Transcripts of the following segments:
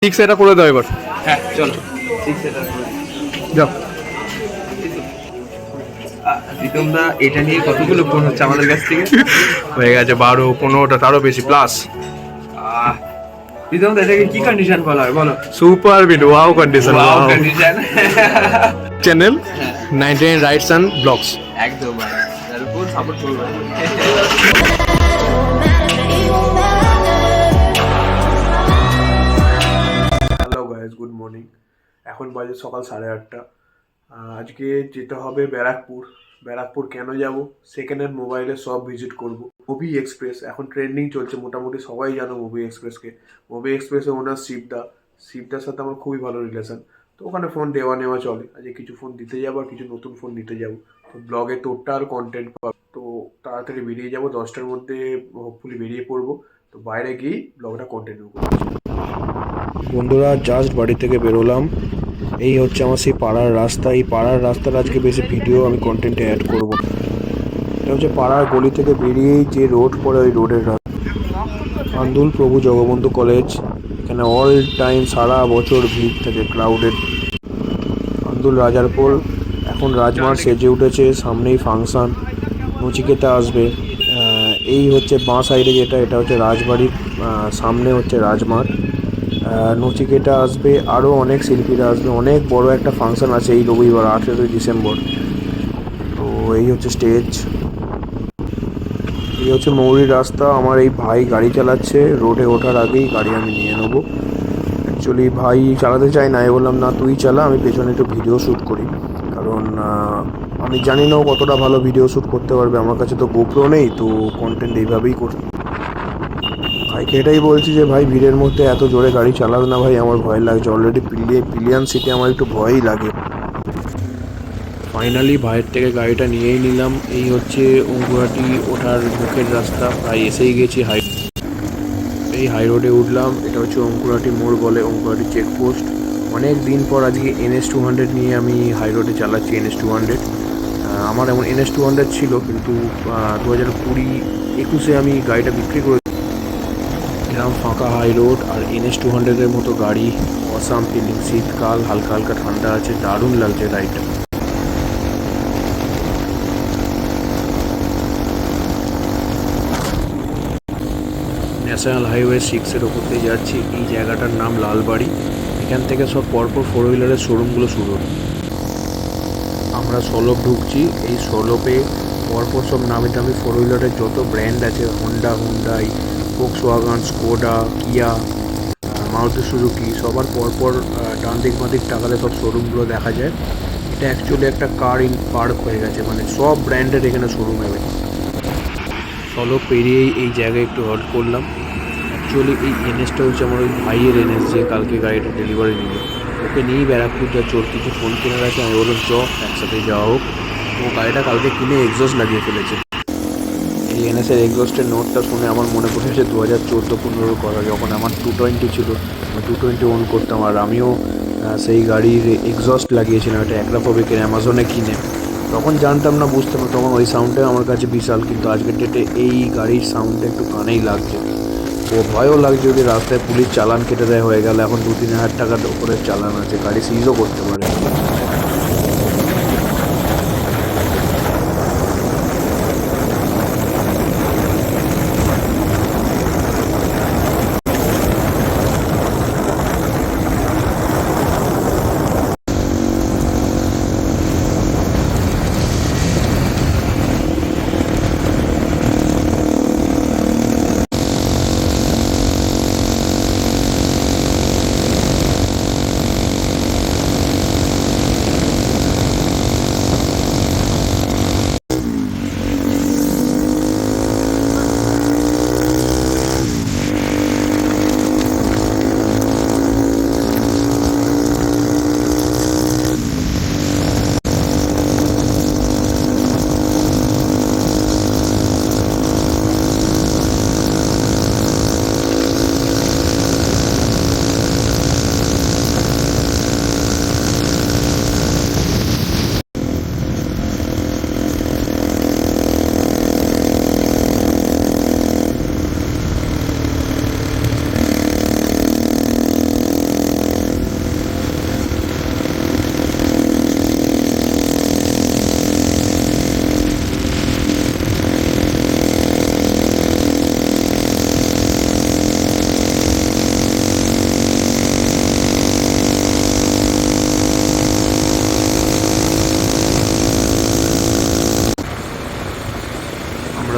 ঠিক সেটা করে দাও এবার। হ্যাঁ চলো ঠিক সেটা যাও। প্রীতমদা এটা নিয়ে কতগুলো ফোন হচ্ছে আমাদের কাছ থেকে? হয়ে গেছে 12-15টা, তারও বেশি প্লাস। প্রীতমদা এটাকে কি কন্ডিশন বলা হয় বলো? Super weird, wow condition. Wow condition. Channel 99 rights and blogs. একদম তার উপর সাপোর্ট করবো। Hello guys, good morning. এখন বাজে সকাল 8:30। আজকে যেতে হবে ব্যারাকপুর। ব্যারাকপুর কেন যাব? সেকেন্ড হ্যান্ড মোবাইলে সব ভিজিট করব। মুভি এক্সপ্রেস এখন ট্রেন্ডিং চলছে, মোটামুটি সবাই জানো মুভি এক্সপ্রেসকে। মুভি এক্সপ্রেসের ওনার শিবদার সাথে আমার খুবই ভালো রিলেশন। তো ওখানে ফোন দেওয়া নেওয়া চলে। আজকে কিছু ফোন দিতে যাবো আর কিছু নতুন ফোন নিতে যাবো। তো ব্লগে তোরটা আর কন্টেন্ট পাবো। তো তাড়াতাড়ি বেরিয়ে যাবো, 10টার মধ্যে হোপফুলি বেরিয়ে পড়বো। তো বাইরে গিয়েই ব্লগটা কন্টিনিউ করবো। বন্ধুরা, জাস্ট বাড়ি থেকে বেরোলাম। এই হচ্ছে আমার সেই পাড়ার রাস্তা। এই পাড়ার রাস্তার আজকে বেশি ভিডিও আমি কন্টেন্টে অ্যাড করব। এটা হচ্ছে পাড়ার গলি থেকে বেরিয়েই যে রোড পড়ে, ওই রোডের রাস্তা। আন্দুল প্রভু জগবন্ধু কলেজ, এখানে অল টাইম সারা বছর ভিড় থাকে, ক্রাউডেড। আন্দুল রাজারপুর, এখন রাজমার্ট সেজে উঠেছে, সামনেই ফাংশন। নচিকেতা আসবে। এই হচ্ছে বাঁ সাইডে যেটা, এটা হচ্ছে রাজবাড়ির সামনে হচ্ছে রাজমার্ট। নচিকেতা আসবে, আরও অনেক শিল্পীরা আসবে। অনেক বড় একটা ফাংশন আছে এই রবিবার 18ই ডিসেম্বর। তো এই হচ্ছে স্টেজ, এই হচ্ছে মৌরির রাস্তা। আমার এই ভাই গাড়ি চালাচ্ছে, রোডে ওঠার আগেই গাড়ি আমি নিয়ে নেবো। অ্যাকচুয়ালি ভাই চালাতে চাই না, আমি বললাম না তুই চালা, আমি পেছনে একটু ভিডিও শ্যুট করি। কারণ আমি জানি না ও কতটা ভালো ভিডিও শ্যুট করতে পারবে। আমার কাছে তো গোপ্রো নেই, তো কন্টেন্ট এইভাবেই করতে। ভাইকে এটাই বলছি যে ভাই ভিড়ের মধ্যে এত জোরে গাড়ি চালাস না ভাই, আমার ভয় লাগছে। অলরেডি পিলিয়ান সিটে আমার একটু ভয়ই লাগে। ফাইনালি ভাইয়ের থেকে গাড়িটা নিয়েই নিলাম। এই হচ্ছে অঙ্কুরাটি ওঠার মুখের রাস্তা, প্রায় এসেই গেছি। এই হাই রোডে উঠলাম। এটা হচ্ছে অঙ্কুরাটি মোড় বলে, অঙ্কুরাটি চেকপোস্ট। অনেক দিন পর আজকে NS200 নিয়ে আমি হাই রোডে চালাচ্ছি। NS200 আমার এমন NS200 ছিল, কিন্তু 2020-21 আমি গাড়িটা বিক্রি করে। এরকম ফাঁকা হাই রোড আর NS200-এর মতো গাড়ি, অসাম ফিলিং। শীতকাল, হালকা হালকা ঠান্ডা আছে, দারুণ লাগছে রাইডটা। ন্যাশনাল হাইওয়ে 6-এর ওপর দিয়ে যাচ্ছি। এই জায়গাটার নাম লালবাড়ি। এখান থেকে সব পরপর 4 হুইলারের শোরুমগুলো শুরু। আমরা সলপ ঢুকছি। এই সলপে পরপর সব নামি দামি 4 হুইলারের যত ব্র্যান্ড আছে, হন্ডা, হুন্ডাই, ফোক্সওয়াগন, স্কোডা, কিয়া, মারুতি সুজুকি, সবার পরপর ডান দিক বাঁ দিক তাকালে সব শোরুমগুলো দেখা যায়। এটা অ্যাকচুয়ালি একটা কার ইন পার্ক হয়ে গেছে, মানে সব ব্র্যান্ডের এখানে শোরুম হবে। সলপ পেরিয়েই এই জায়গায় একটু হল্ট করলাম। অ্যাকচুয়ালি এই NS-টা হচ্ছে আমার ওই ভাইয়ের NS, যে কালকে গাড়িটা ডেলিভারি নিল। ওকে নিয়েই ব্যারাকপুর যা চোর, কিছু ফোন কেনার আছে। আমি বললাম চ একসাথে যাওয়া হোক। ও গাড়িটা কালকে কিনে এক্সস্ট লাগিয়ে ফেলেছে। এই NS-এর এক্সস্টের নোটটা শুনে আমার মনে পড়েছে 2014-15 কথা, যখন আমার 220 ছিল। আমি 220 ওন করতাম, আর আমিও সেই গাড়ির এক্সস্ট লাগিয়েছিলাম। এটা অ্যাক্রাফোবিকের অ্যামাজনে কিনে। তখন জানতাম না, বুঝতাম না, তখন ওই সাউন্ডটা আমার কাছে বিশাল। কিন্তু আজকের ডেটে এই গাড়ির সাউন্ডটা একটু কানেই লাগছে। ও ভয়ও লাগছে যদি রাস্তায় পুলিশ চালান কেটে দেয় হয়ে গেল। এখন 2-3 হাজার টাকার উপরে চালান আছে, গাড়ি সিজও করতে পারে।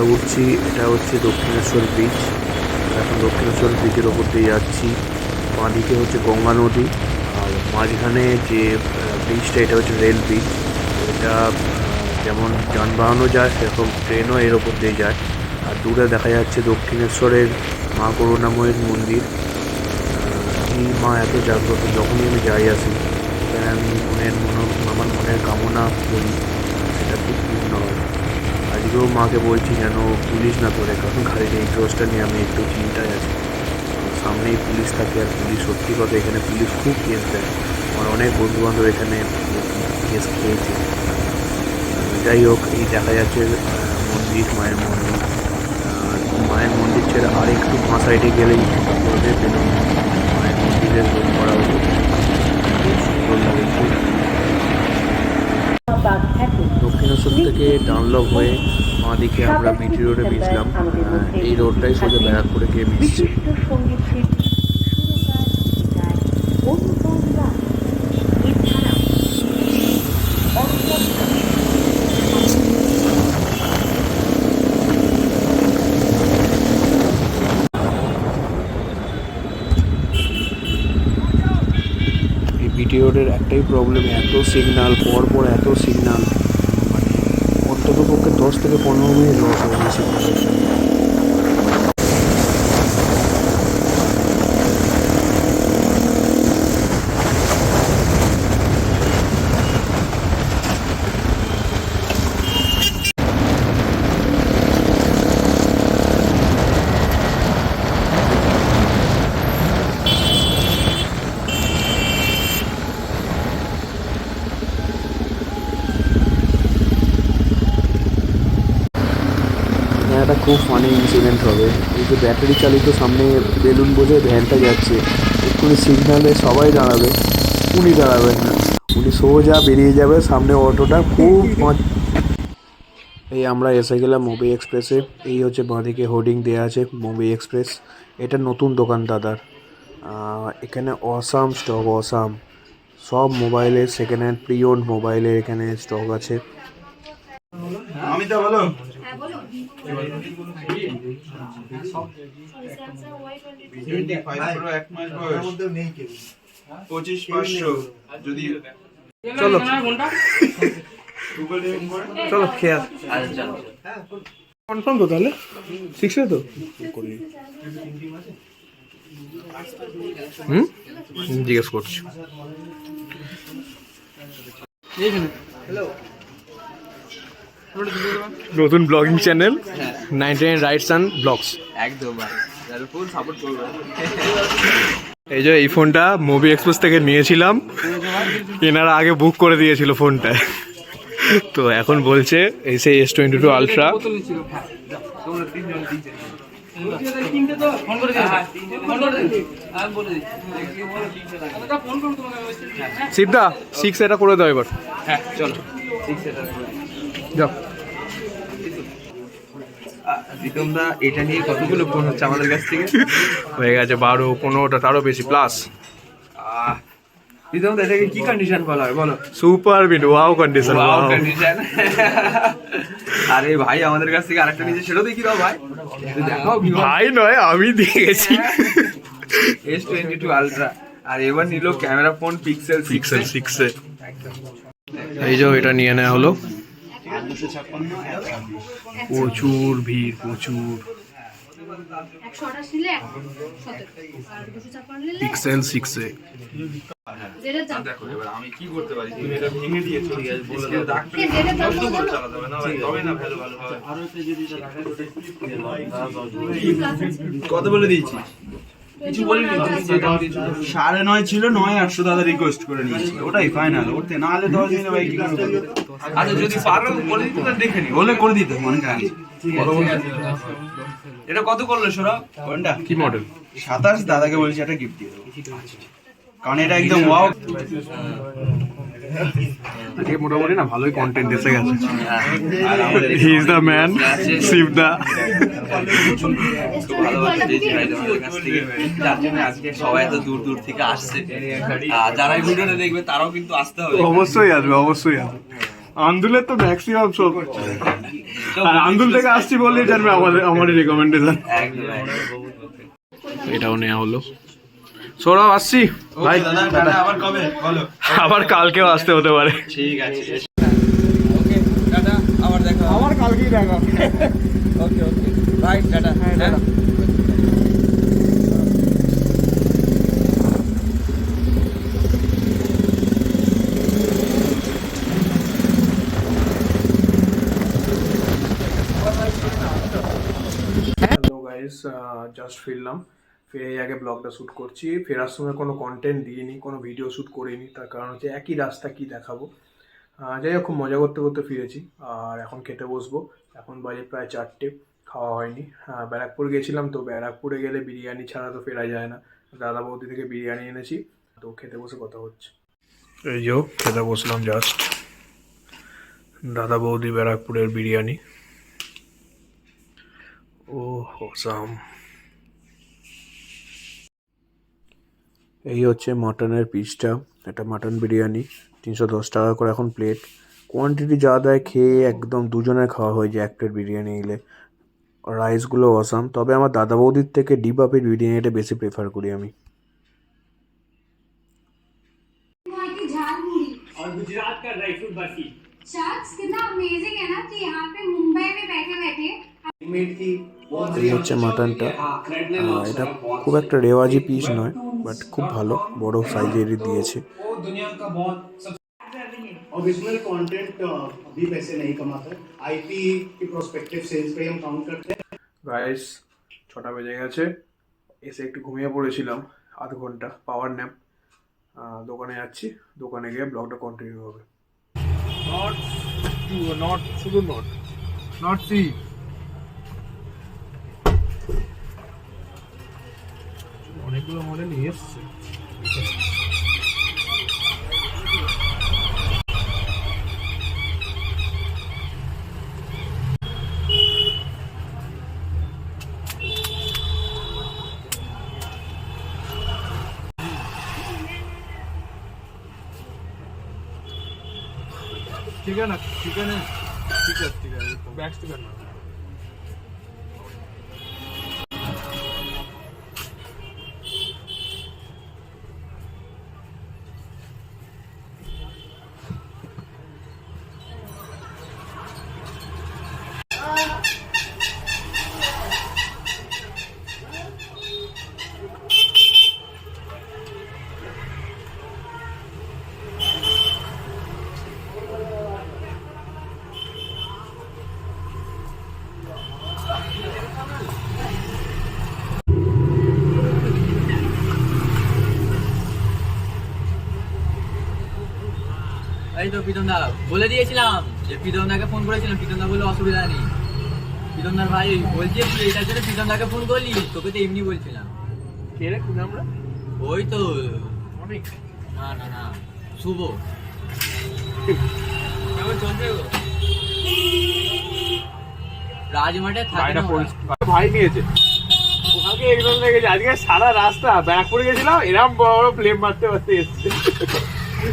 আমরা উঠছি, এটা হচ্ছে দক্ষিণেশ্বর ব্রিজ। এখন দক্ষিণেশ্বর ব্রিজের ওপর দিয়ে যাচ্ছি। বাঁদিকে হচ্ছে গঙ্গা নদী, আর মাঝখানে যে ব্রিজটা এটা হচ্ছে রেল ব্রিজ। এটা যেমন যানবাহনও যায় সেরকম ট্রেনও এর ওপর দিয়ে যায়। আর দূরে দেখা যাচ্ছে দক্ষিণেশ্বরের মা করুণাময়ীর মন্দির। এই মা এত জাগ্রত, যখনই আমি যাই আসি এখানে আমি আমার মনের কামনা করি, সেটা খুব পূর্ণ হয়। আজকেও মাকে বলছি যেন পুলিশ না ধরে, কারণ গাড়ির এই ক্রসটা নিয়ে আমি একটু চিন্তায় আছি। সামনেই পুলিশ থাকে, আর পুলিশ সত্যি কথা এখানে পুলিশ খুব কেস দেয়। আমার অনেক বন্ধুবান্ধব এখানে কেস খেয়েছে। যাই হোক, এই দেখা যাচ্ছে মন্দির, মায়ের মন্দির। মায়ের মন্দির ছেড়ে আর একটু মা সাইডে গেলেই বেলুন মায়ের মন্দিরের রোড করা হতো, খুব সুন্দর লাগে। দক্ষিণেশ্বর থেকে ডানলপ হয়ে বাঁদিকে আমরা বিটি রোডে মিশলাম। এই রোডটাই সোজা ব্যারাকপুরে গিয়ে মিশছে। এই বিটি রোডের একটাই প্রবলেম, এত সিগনাল, পরপর এত সিগনাল, মানে অন্তত পক্ষে 10 থেকে 15 মিনিট লস হয়ে গেছে। একটা খুব ফানি ইনসিডেন্ট হবে। এই যে ব্যাটারি চালিত সামনে বেলুন বোঝে ভ্যানটা যাচ্ছে, এক্ষুনি সিগনালে সবাই দাঁড়াবে, উনি দাঁড়াবেন না, উনি সোজা বেরিয়ে যাবে, সামনে অটোটা খুব এই আমরা এসে গেলাম মুভি এক্সপ্রেসে। এই হচ্ছে বাঁদিকে হোর্ডিং দেওয়া আছে মুভি এক্সপ্রেস। এটা নতুন দোকান দাদার। এখানে অসাম স্টক, অসাম সব মোবাইলের সেকেন্ড হ্যান্ড প্রি ওন্ড মোবাইলের এখানে স্টক আছে। আমি তো বলো এক মাস বয়স 25,500 যদি চলো চলো খেয়া কনফার্ম তো, তাহলে 6 তো করি। জিজ্ঞেস করছি। নতুন blogging channel 99 rights and blogs, একদম ভাই, ফুল সাপোর্ট করবে। এই যে এই ফোনটা মুভি এক্সপ্রেস থেকে নিয়েছিলাম, এনারা আগে বুক করে দিয়েছিল ফোনটা, তো এখন বলছে এই সেই S22 আলট্রা। সিদ্ধা 6 এটা করে দাও এবার। হ্যাঁ চলো, যাও। প্রীতমদা, এটা নিয়ে কতগুলো ফোন হচ্ছে আমাদের কাছ থেকে? হয়ে গেছে 12, 15টা, তারও বেশি প্লাস। প্রীতমদা, এটাকে কি কন্ডিশন বলা হয় বলো? Super beat, wow condition, wow condition. আরে ভাই, আমাদের কাছ থেকে আরেকটা নিচে, সেটাও দেখি দাও ভাই, দেখাও। কি ভাই নয়, আমি দিয়ে গেছি। S22 আলট্রা, আর এবার নিল ক্যামেরা ফোন Pixel 6 এই যে এটা নিয়ে নেওয়া হলো। প্রচুর ভিড়, প্রচুর। Pixel 6 দেখো এবার আমি কি করতে পারি, তুমি এটা ভেঙে দিয়েছো, ঠিক আছে বলে দাও চালাতে হবে না ভাই, তবে না ভালো হবে। কত বলে দিয়েছি? কিছু বলিনি, 9.5 ছিল, 9,800 দাদা রিকোয়েস্ট করে নিয়েছি, ওটাই ফাইনাল। ওরতে না হলে 10 দিনে ভাই কি করবে? আচ্ছা যদি পারো বলে দিতে, তাহলে দেখে নি, বলে করে দিতে মনে কাজ। এটা কত করলো সৌরভ? কোনটা কি মডেল? 27। দাদাকে বলছি একটা গিফট দিয়ে দেবো, কারণ এটা একদম ওয়াও। আজকে মোটামুটি না ভালোই কন্টেন্ট এসে গেছে। হি ইজ দ্য ম্যান, শিবদা। যার জন্য আজকে সবাই এত দূর দূর থেকে আসছে। যারা এই ভিডিওটা দেখবে তারাও কিন্তু আসতে হবে। অবশ্যই আসবে, অবশ্যই আসবে। আন্দুলের তো ম্যাক্সিমাম সব, আর আন্দুল থেকে আসছি বললেই জানবে আমাদের রেকমেন্ডেশন। এটাও নেওয়া হলো। সৌরভ আসছি ভাই, আবার কবে বলো? আবার কালকেও আসতে হতে পারে। ঠিক আছে। ওকে টাটা, আবার দেখা হবে। আমার কালকেই দেখা। ওকে ওকে বাই, টাটা। হ্যাঁ হ্যালো গাইস, জাস্ট ফিরলাম। ফিরে আগে ব্লগটা শ্যুট করছি। ফেরার সময় কোনো কন্টেন্ট দিইনি, কোনো ভিডিও শ্যুট করিনি, তার কারণ হচ্ছে একই রাস্তা কি দেখাবো। যাই হোক, খুব মজা করতে করতে ফিরেছি। আর এখন খেতে বসবো। এখন বাজে প্রায় 4টে, খাওয়া হয়নি। ব্যারাকপুর গেছিলাম, তো ব্যারাকপুরে গেলে বিরিয়ানি ছাড়া তো ফেরা যায় না। দাদা বৌদি থেকে বিরিয়ানি এনেছি, তো খেতে বসে কথা হচ্ছে। এই যে খেতে বসলাম জাস্ট, দাদা বৌদি ব্যারাকপুরের বিরিয়ানি। ও অসাম। এই হচ্ছে মাটনের পিসটা, এটা মাটন বিরিয়ানি, 310 টাকা করে এখন প্লেট। কোয়ান্টিটি যা দেয় খেয়ে একদম দুজনের খাওয়া হয়ে যায় এক প্লেট বিরিয়ানি নিলে। রাইসগুলো অসাম, তবে আমার দাদা বৌদির থেকে ডি পাপির বিরিয়ানিটা বেশি প্রেফার করি আমি। वहाँ की झाल मुड़ी और गुजरात का ड्राई फ्रूट बर्फी शख्स कितना अमेजिंग है ना कि यहाँ पे मुंबई में बैठे बैठे এই হচ্ছে মাটনটা। এটা খুব একটা রেওয়াজি পিস নয়, বাট খুব ভালো, বড় সাইজেরই দিয়েছে। वो दुनिया का बहुत ओरिजिनल कंटेंट अभी पैसे नहीं कमाता है। आईपी की प्रोस्पेक्टिव सेल्स पे हम काउंट करते हैं। গাইস 6টা বেজে গেছে, এসে একটু ঘুমিয়ে পড়েছিলাম আধ ঘন্টা পাওয়ার ন্যাপ। দোকানে যাচ্ছি, দোকানে গিয়ে ব্লগটা কন্টিনিউ হবে। নট শুধু নট সি। অনেকগুলো মডেল নিয়ে এসছে। ठीक है ना, ठीक है ना, ठीक है बैक स्टिकर ना। এই তো প্রীতমদা বলে দিয়েছিলাম যে প্রীতমদাকে ফোন করেছিলাম, প্রীতমদা বললো অসুবিধা নেই। প্রীতমদার ভাই বলছে তুই এটার জন্য প্রীতমদাকে ফোন করলি, তোকে তো এমনি বলছিলাম। কে রে কোন আমরা? ওই তো অনেক। না না না শুভ। কেমন চলছে গো? রাজমাঠে থাকে না ওরা। ভাই নিয়েছে ওখানে একদম লেগেছে। আজকে সারা রাস্তা ব্যারাকপুরে গেছিলাম, এরকম বড় বড় ফ্লেম মারতে মারতে এসছে।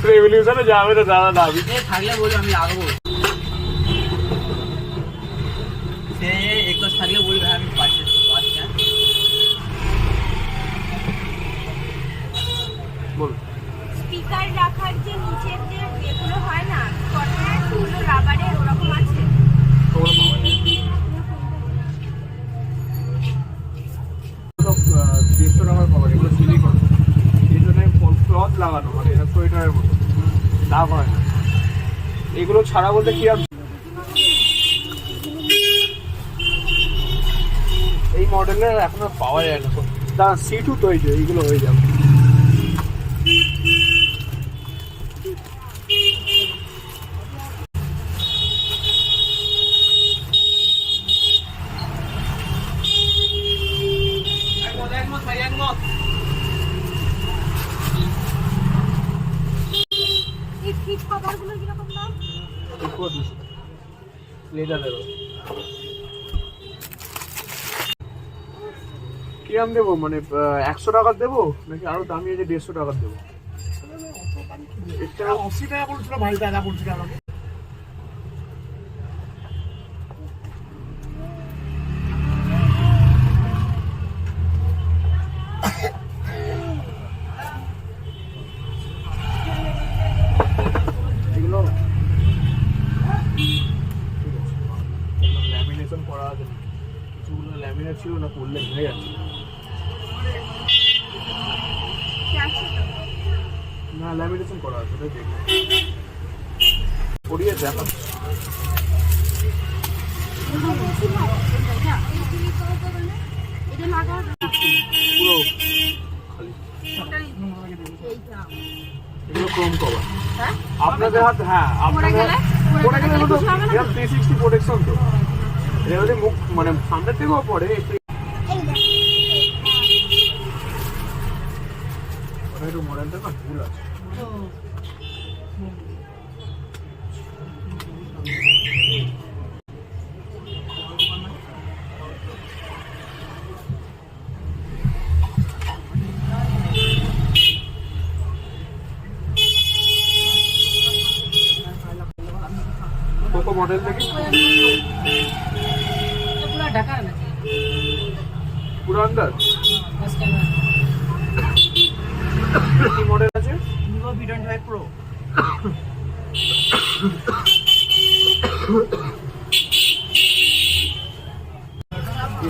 রেভলিউশনে যাবে তো দাদা দাবি থাকলে বলবো আমি রাখবো, সে একটু থাকলে বলবে হ্যাঁ আমি পাচ্ছি। বল। স্পিকার রাখার যে নিচের যে যেগুলো হয় না কটনের ওগুলো রাবারের ওরকম আছে। ওগুলো পাওয়া যায়। সব 150 টাকার পাওয়া যায়, এগুলো সিলিকন, এই জন্য ক্লথ লাগানো, মানে এটা সোয়েটারের মতো দাগ হয় না। এগুলো ছাড়া বলতে কি আর এই মডেলের এখনো পাওয়া যায় না। দাঁড়া সিটু তো এই যে এইগুলো হয়ে যাবে। এই ফিট কভারগুলো কিরকম দাম? লেদারেরও কিরাম দেবো, মানে 100 টাকার দেবো নাকি আরো দামি আছে 150 টাকার দেবো? 80 টাকা বলছিল ভাই, দাদা বলছিল আমাকে। ছিল না, করলে ভেঙে যাচ্ছে। না ল্যামিনেশন করা আছে, ওটাই দেখি করিয়ে দেখা। পুরো খালি এগুলো ক্রোম কভার আপনাদের হাত। হ্যাঁ আপনাদের পড়ে গেলে 360 প্রোটেকশন তো, এটা যদি মুখ মানে সামনের থেকেও পড়ে একটু একটু মডেলটা না ভুল আছে। কোকো মডেল দেখি পুরো আন্ডার কি মডেল আছে? Vivo V25 Pro।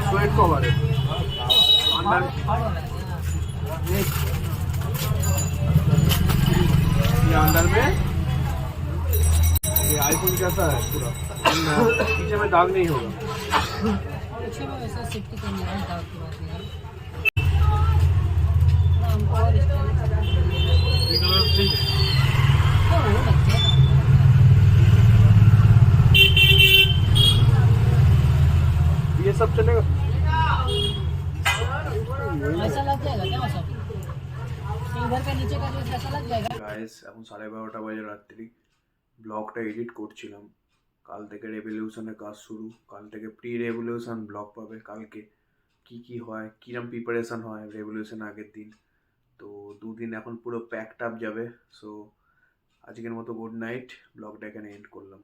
Sweat cover है अंदर ये अंदर में ये आईफोन कैसा है पूरा पीछे में दाग नहीं होगा। पीछे में वैसा सेफ्टी करनी है दाग की बात नहीं है। ये सब चलेगा। ऐसा लग जाएगा क्या सब इधर के नीचे का जो ऐसा लग जाएगा। গাইস এখন 12:30 বাজে রাত্রি, ব্লগটা এডিট করছিলাম। কাল থেকে রেভলিউশনের কাজ শুরু, কাল থেকে প্রি রেভলিউশন ব্লগ পাবে। কালকে কি হয়, কিরম প্রিপারেশন হয় রেভলিউশন আগের দিন, তো দুদিন এখন পুরো প্যাকড আপ যাবে। সো আজকের মতো গুড নাইট, ব্লগটা এখানে এন্ড করলাম।